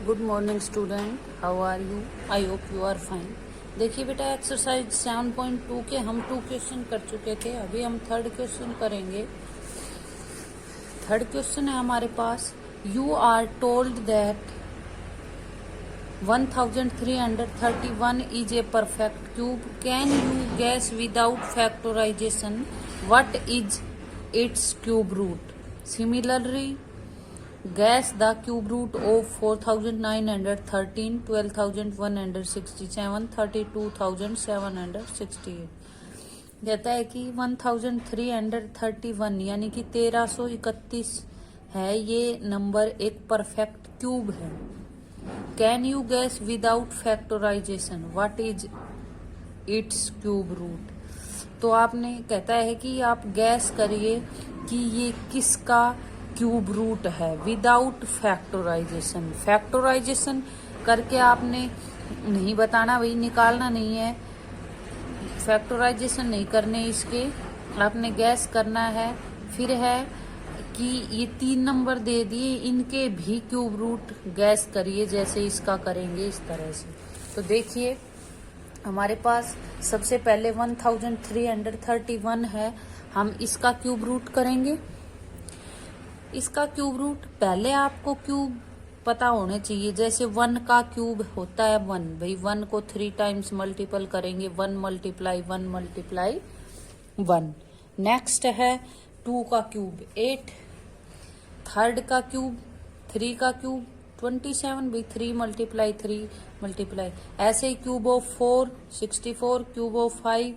Good morning student, how are you? I hope you are fine. देखिए बेटा, exercise 7.2 के हम 2 क्वेश्चन कर चुके थे। अभी हम थर्ड क्वेश्चन करेंगे। थर्ड क्वेश्चन है हमारे पास, you are told that 1331 is a perfect cube. Can you guess without factorisation what is its cube root? Similarly guess the cube root of 4913, 12167, 32768। कहता है कि 1331 यानी कि 1331 है, ये नंबर एक परफेक्ट क्यूब है। Can you guess without factorisation what is its cube root? तो आपने कहता है कि आप गैस करिए कि ये किसका क्यूब रूट है विदाउट फैक्टराइजेशन। फैक्टराइजेशन करके आपने नहीं बताना, वही निकालना नहीं है, फैक्टराइजेशन नहीं करने इसके, आपने गैस करना है। फिर है कि ये 3 नंबर दे दिए, इनके भी क्यूब रूट गैस करिए, जैसे इसका करेंगे इस तरह से। तो देखिए हमारे पास सबसे पहले 1331 है, हम इसका क्यूब रूट करेंगे। इसका क्यूब रूट पहले आपको क्यूब पता होने चाहिए, जैसे 1 का क्यूब होता है 1, भाई 1 को 3 टाइम्स मल्टीपल करेंगे, 1 मल्टीप्लाई 1 मल्टीप्लाई 1। नेक्स्ट है 2 का क्यूब 8, थर्ड का क्यूब 3 का क्यूब 27, भाई 3 मल्टीप्लाई 3 मल्टीप्लाई, ऐसे ही cube of 4 64, cube of 5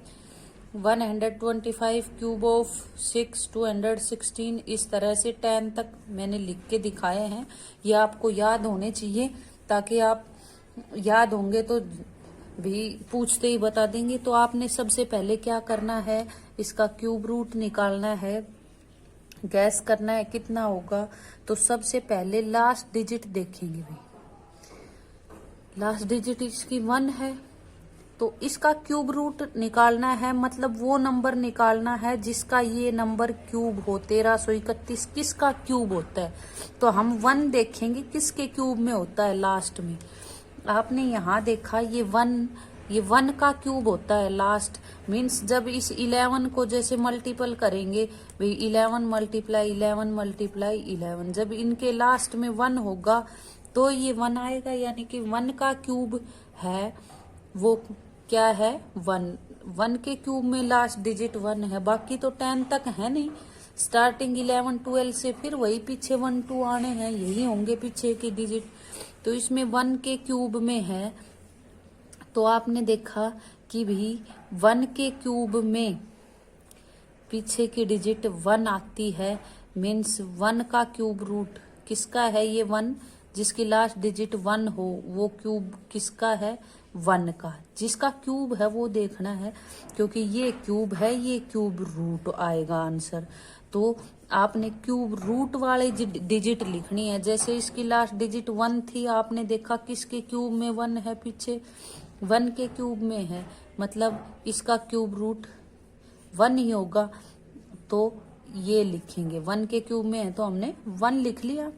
125, cube of 6 216। इस तरह से 10 तक मैंने लिख के दिखाए हैं, ये आपको याद होने चाहिए, ताकि आप याद होंगे तो भी पूछते ही बता देंगे। तो आपने सबसे पहले क्या करना है, इसका क्यूब रूट निकालना है, गैस करना है कितना होगा। तो सबसे पहले लास्ट डिजिट देखेंगे, भाई लास्ट डिजिट इसकी 1 है, तो इसका क्यूब रूट निकालना है, मतलब वो नंबर निकालना है जिसका ये नंबर क्यूब हो। 1331 किसका क्यूब होता है? तो हम 1 देखेंगे किसके क्यूब में होता है, लास्ट में। आपने यहाँ देखा ये 1 का क्यूब होता है लास्ट, मीन्स जब इस 11 को जैसे मल्टीपल करेंगे, भाई 11 मल्टीप्लाई 11 मल्टीप्लाई 11, जब इनके लास्ट में 1 होगा तो ये 1 आएगा, यानी कि 1 का क्यूब है वो क्या है 1 के क्यूब में लास्ट डिजिट 1 है। बाकी तो 10 तक है नहीं, स्टार्टिंग 11 12 से फिर वही पीछे 1 2 आने हैं, यही होंगे पीछे के डिजिट। तो इसमें 1 के क्यूब में है, तो आपने देखा कि भी 1 के क्यूब में पीछे की डिजिट 1 आती है, मीन्स 1 का क्यूब रूट किसका है, ये 1 जिसकी लास्ट डिजिट 1 हो, वो क्यूब किसका है 1 का। जिसका क्यूब है वो देखना है, क्योंकि ये क्यूब है, ये क्यूब रूट आएगा आंसर। तो आपने क्यूब रूट वाले डिजिट लिखनी है। जैसे इसकी लास्ट डिजिट 1 थी, आपने देखा किसके क्यूब में 1 है, पीछे 1 के क्यूब में है, मतलब इसका क्यूब रूट 1 ही होगा। तो ये लिखेंगे 1 के क्यूब में है, तो हमने 1 लिख लिया।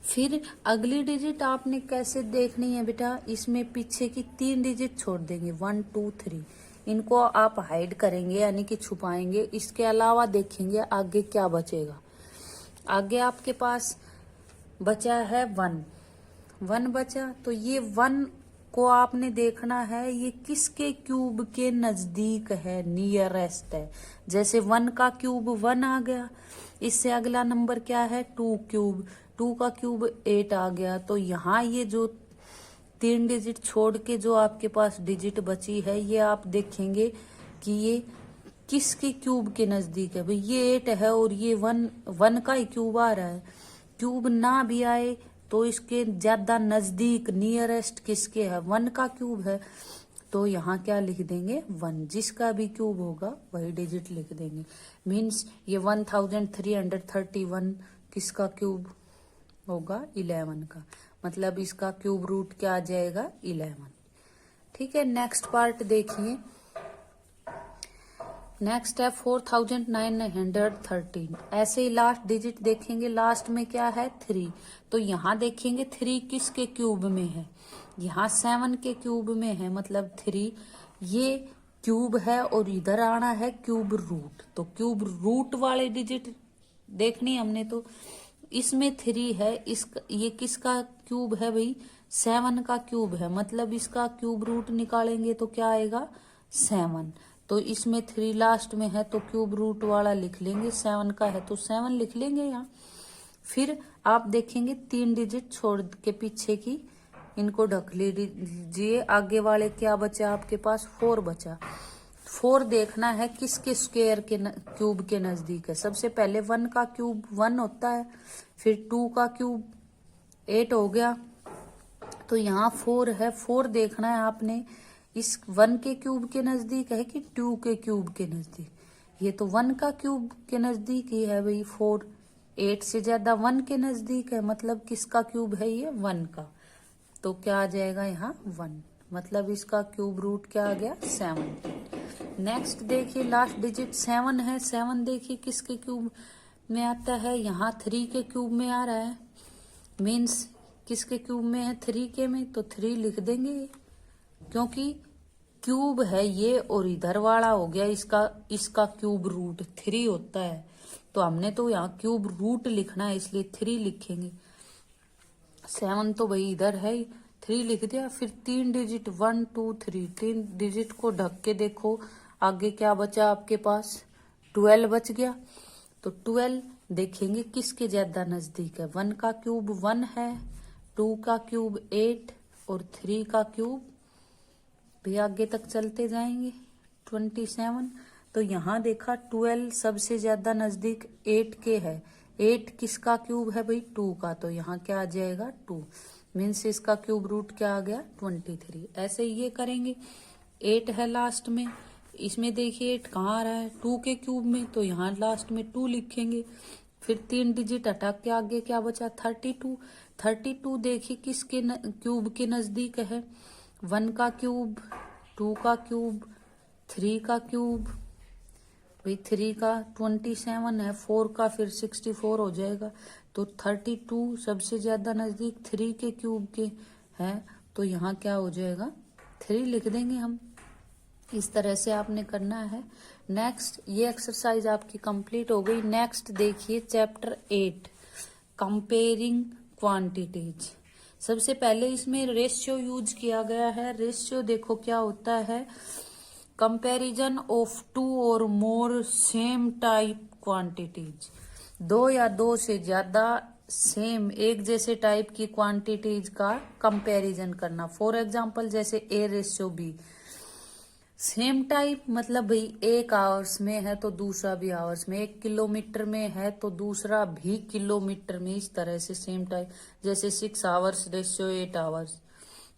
फिर अगली डिजिट आपने कैसे देखनी है बेटा, इसमें पीछे की 3 डिजिट छोड़ देंगे 1 2 3, इनको आप हाइड करेंगे यानी कि छुपाएंगे। इसके अलावा देखेंगे आगे क्या बचेगा। आगे आपके पास बचा है 1 बचा, तो ये 1 को आपने देखना है ये किसके क्यूब के नजदीक है, नियरेस्ट है। जैसे 1 का क्यूब 1 आ गया, इससे अगला नंबर क्या है 2 क्यूब, 2 का क्यूब 8 आ गया। तो यहाँ ये जो 3 डिजिट छोड़ के जो आपके पास डिजिट बची है, ये आप देखेंगे कि ये किसके क्यूब के नजदीक है। भाई ये 8 है और ये 1 का ही क्यूब आ रहा है। क्यूब ना भी आए तो इसके ज्यादा नजदीक नियरेस्ट किसके है, 1 का क्यूब है। तो यहाँ क्या लिख देंगे 1, जिसका भी क्यूब होगा वही डिजिट लिख देंगे। मीन्स ये 1331 किसका क्यूब होगा 11 का, मतलब इसका क्यूब रूट क्या आ जाएगा 11। ठीक है, नेक्स्ट पार्ट देखिए। नेक्स्ट है 4913। ऐसे ही लास्ट डिजिट देखेंगे, लास्ट में क्या है 3। तो यहाँ देखेंगे 3 किसके क्यूब में है, यहाँ 7 के क्यूब में है, मतलब 3 ये क्यूब है और इधर आना है क्यूब रूट। तो क्यूब रूट वाले डिजिट देखनी हमने, तो इसमें 3 है, ये किसका क्यूब है भाई, 7 का क्यूब है, मतलब इसका क्यूब रूट निकालेंगे तो क्या आएगा 7। तो इसमें 3 लास्ट में है तो क्यूब रूट वाला लिख लेंगे, 7 का है तो 7 लिख लेंगे यहाँ। फिर आप देखेंगे 3 डिजिट छोड़ के पीछे की, इनको ढक लीजिए। आगे वाले क्या बचा आपके पास, 4 बचा। 4 देखना है किसके स्क्वायर के क्यूब के नजदीक है। सबसे पहले 1 का क्यूब 1 होता है, फिर 2 का क्यूब 8 हो गया, तो यहाँ 4 है। 4 देखना है आपने इस 1 के क्यूब के नजदीक है कि 2 के क्यूब के नजदीक। ये तो 1 का क्यूब के नजदीक ही है भाई 4, 8 से ज्यादा 1 के नजदीक है, मतलब किसका क्यूब है ये 1 का। तो क्या आ जाएगा यहाँ 1, मतलब इसका क्यूब रूट क्या आ गया 7। नेक्स्ट देखिए लास्ट डिजिट 7 है। 7 देखिए किसके क्यूब में आता है, यहाँ 3 के क्यूब में आ रहा है, मीन्स किसके क्यूब में है 3 के में, तो 3 लिख देंगे क्योंकि क्यूब है ये और इधर वाला हो गया इसका क्यूब रूट 3 होता है। तो हमने तो यहाँ क्यूब रूट लिखना है इसलिए 3 लिखेंगे। 7 तो भाई इधर है, 3 लिख दिया। फिर 3 डिजिट 1 2 3, 3 डिजिट को ढक के देखो आगे क्या बचा आपके पास, 12 बच गया। तो 12 देखेंगे किसके ज्यादा नजदीक है, 1 का क्यूब 1 है, 2 का क्यूब 8 और 3 का क्यूब भी आगे तक चलते जाएंगे 27। तो यहाँ देखा 12 सबसे ज्यादा नजदीक 8 के है, 8 किसका क्यूब है भाई 2 का, तो यहाँ क्या आ जाएगा 2, मीन्स इसका क्यूब रूट क्या आ गया 23। ऐसे ये करेंगे। 8 है लास्ट में, इसमें देखिए 8 कहाँ आ रहा है 2 के क्यूब में, तो यहाँ लास्ट में 2 लिखेंगे। फिर 3 डिजिट हटा के आगे क्या बचा 32। 32 देखिए किसके क्यूब के नजदीक है, 1 का क्यूब, 2 का क्यूब, 3 का क्यूब, भाई 3 का 27 है, 4 का फिर 64 हो जाएगा। तो 32 सबसे ज्यादा नजदीक 3 के क्यूब के है, तो यहाँ क्या हो जाएगा 3 लिख देंगे हम। इस तरह से आपने करना है। नेक्स्ट ये एक्सरसाइज आपकी कंप्लीट हो गई। नेक्स्ट देखिए चैप्टर 8 कंपेयरिंग क्वांटिटीज। सबसे पहले इसमें रेशियो यूज किया गया है। रेशियो देखो क्या होता है, कंपैरिजन ऑफ 2 और मोर सेम टाइप क्वांटिटीज, 2 या 2 से ज्यादा सेम एक जैसे टाइप की क्वांटिटीज का कंपैरिजन करना। फॉर एग्जांपल जैसे A/B, सेम टाइप मतलब भाई 1 आवर्स में है तो दूसरा भी आवर्स में, 1 किलोमीटर में है तो दूसरा भी किलोमीटर में, इस तरह से सेम टाइप। जैसे 6 आवर्स रेशियो 8 आवर्स,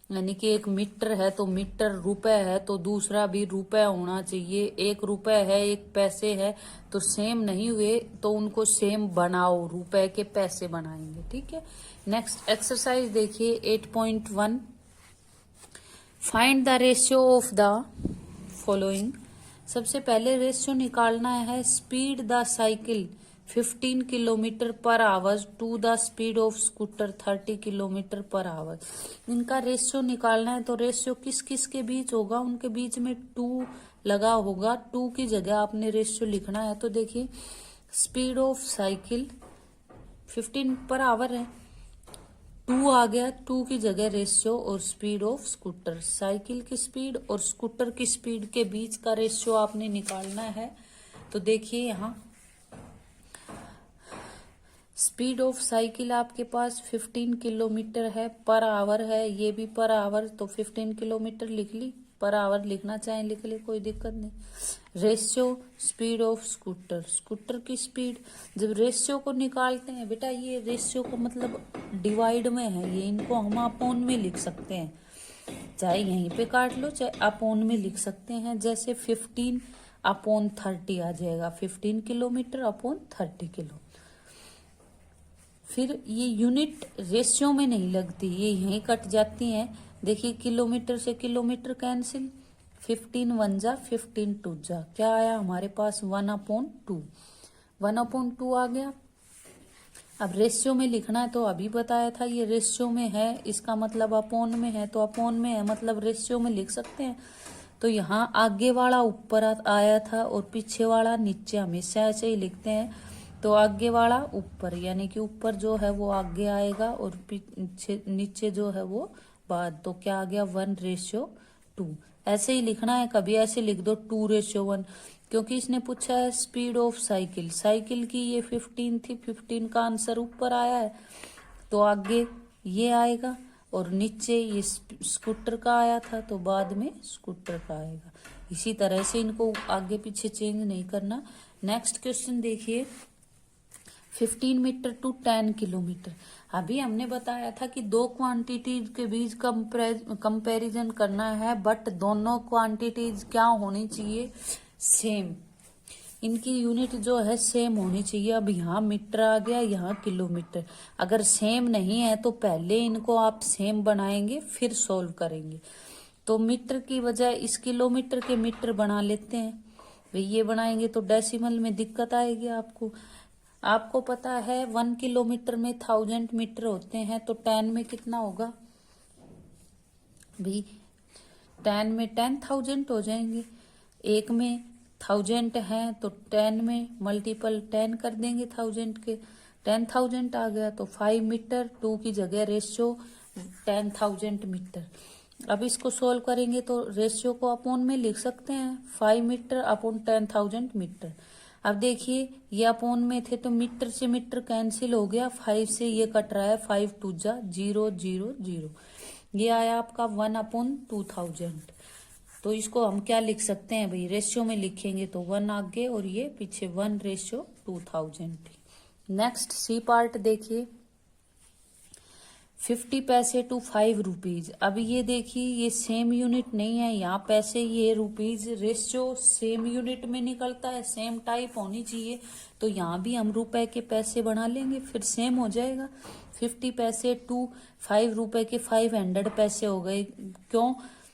यानी कि 1 मीटर है तो मीटर रुपए है तो दूसरा भी रुपए होना चाहिए। 1 रुपए है 1 पैसे है तो सेम नहीं हुए, तो उनको सेम बनाओ, रुपए के पैसे बनाएंगे। ठीक है। नेक्स्ट एक्सरसाइज देखिए 8.1 find the ratio of the following. सबसे पहले रेशियो निकालना है, speed the cycle 15 kilometre per hour to the speed of scooter 30 kilometre per hour. इनका रेशियो निकालना है, तो रेशियो किस किस के बीच होगा, उनके बीच में 2 लगा होगा, 2 की जगह आपने रेशियो लिखना है। तो देखिए speed of cycle 15 per hour है, 2 आ गया, 2 की जगह रेशियो और स्पीड ऑफ स्कूटर, साइकिल की स्पीड और स्कूटर की स्पीड के बीच का रेशियो आपने निकालना है। तो देखिए यहाँ स्पीड ऑफ साइकिल आपके पास 15 किलोमीटर है, पर आवर है, ये भी पर आवर, तो 15 किलोमीटर लिख ली, पर आवर लिखना चाहे लिख ले, कोई दिक्कत नहीं। Ratio speed of scooter, scooter की स्पीड, जब रेशियो को निकालते हैं बेटा, ये रेशियो का मतलब डिवाइड में है, ये इनको हम अपॉन में लिख सकते हैं, चाहे यहीं पे काट लो चाहे अपॉन में लिख सकते हैं। जैसे 15 अपॉन 30 आ जाएगा, 15 किलोमीटर अपॉन 30 किलो। फिर ये यूनिट रेशियो में नहीं लगती, ये यहीं कट जाती हैं। देखिए किलोमीटर से किलोमीटर कैंसिल, 15 वन जा 15 टू जा, क्या आया हमारे पास 1/2, 1/2 आ गया। अब रेशियो में लिखना है तो अभी बताया था ये रेशियो में है, इसका मतलब अपोन में है, तो अपोन में है मतलब रेशियो में लिख सकते हैं। तो यहाँ आगे वाला ऊपर आया था और पीछे वाला नीचे, हमेशा ऐसे ही लिखते हैं। तो आगे वाला ऊपर, यानी कि ऊपर जो है वो आगे आएगा और पीछे नीचे जो है वो बाद। तो क्या आ गया 1/2। ऐसे ही लिखना है, कभी ऐसे लिख दो 2/1, क्योंकि इसने पूछा है स्पीड ऑफ साइकिल, साइकिल की ये 15 थी, 15 का आंसर ऊपर आया है तो आगे ये आएगा, और नीचे ये स्कूटर का आया था तो बाद में स्कूटर का आएगा। इसी तरह से इनको आगे पीछे चेंज नहीं करना। नेक्स्ट क्वेश्चन देखिए, 15 मीटर टू 10 किलोमीटर। अभी हमने बताया था कि दो क्वांटिटीज के बीच कंपैरिजन करना है, बट दोनों क्वांटिटीज क्या होनी चाहिए, सेम। इनकी यूनिट जो है सेम होनी चाहिए। अब यहाँ मीटर आ गया, यहाँ किलोमीटर। अगर सेम नहीं है तो पहले इनको आप सेम बनाएंगे फिर सोल्व करेंगे। तो मीटर की बजाय इस किलोमीटर के मीटर बना लेते हैं भाई, ये बनाएंगे तो डेसिमल में दिक्कत आएगी आपको। आपको पता है 1 किलोमीटर में 1000 मीटर होते हैं, तो 10 में कितना होगा भाई, 10 में 10,000 हो जाएंगे। एक में 1000 है तो 10 में मल्टीपल 10 कर देंगे 1000 के, 10,000 आ गया। तो 5 मीटर, 2 की जगह रेशियो 10,000 मीटर। अब इसको सोल्व करेंगे तो रेशियो को अपोन में लिख सकते हैं, 5 मीटर अपॉन 10,000 मीटर। अब देखिए ये अपोन में थे तो मीटर से मीटर कैंसिल हो गया, 5 से ये कट रहा है, 5 2 जा 0 0 0, ये आया आपका 1/2000। तो इसको हम क्या लिख सकते हैं भाई, रेशियो में लिखेंगे तो 1 आगे और ये पीछे 1/2000। नेक्स्ट सी पार्ट देखिए, 50 पैसे टू 5 रुपीज। अब ये देखिए ये सेम यूनिट नहीं है, यहाँ पैसे ये रुपीज, रेशियो सेम यूनिट में निकलता है, सेम टाइप होनी चाहिए। तो यहाँ भी हम रुपए के पैसे बना लेंगे, फिर सेम हो जाएगा। 50 पैसे टू 5 रुपए के 500 पैसे हो गए। क्यों?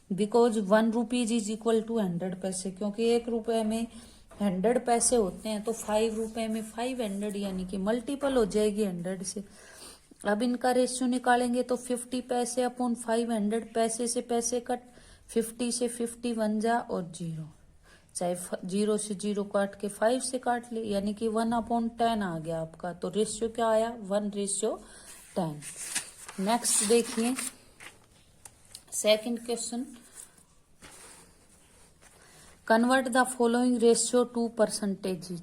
Because 1 rupees is equal to 100 paise, क्योंकि 1 रुपए में 100 पैसे होते हैं, तो 5 रुपए में 500 यानी कि मल्टीपल हो जाएगी 100 से। अब इनका रेशियो निकालेंगे तो 50 पैसे अपॉन 500, पैसे से पैसे कट, 50 से 50 1 जा और 0, चाहे 0 से 0 काट के 5 से काट ले, यानी कि 1/10 आ गया आपका। तो रेशियो क्या आया 1/10। नेक्स्ट देखिए second question, convert the following ratio two percentage.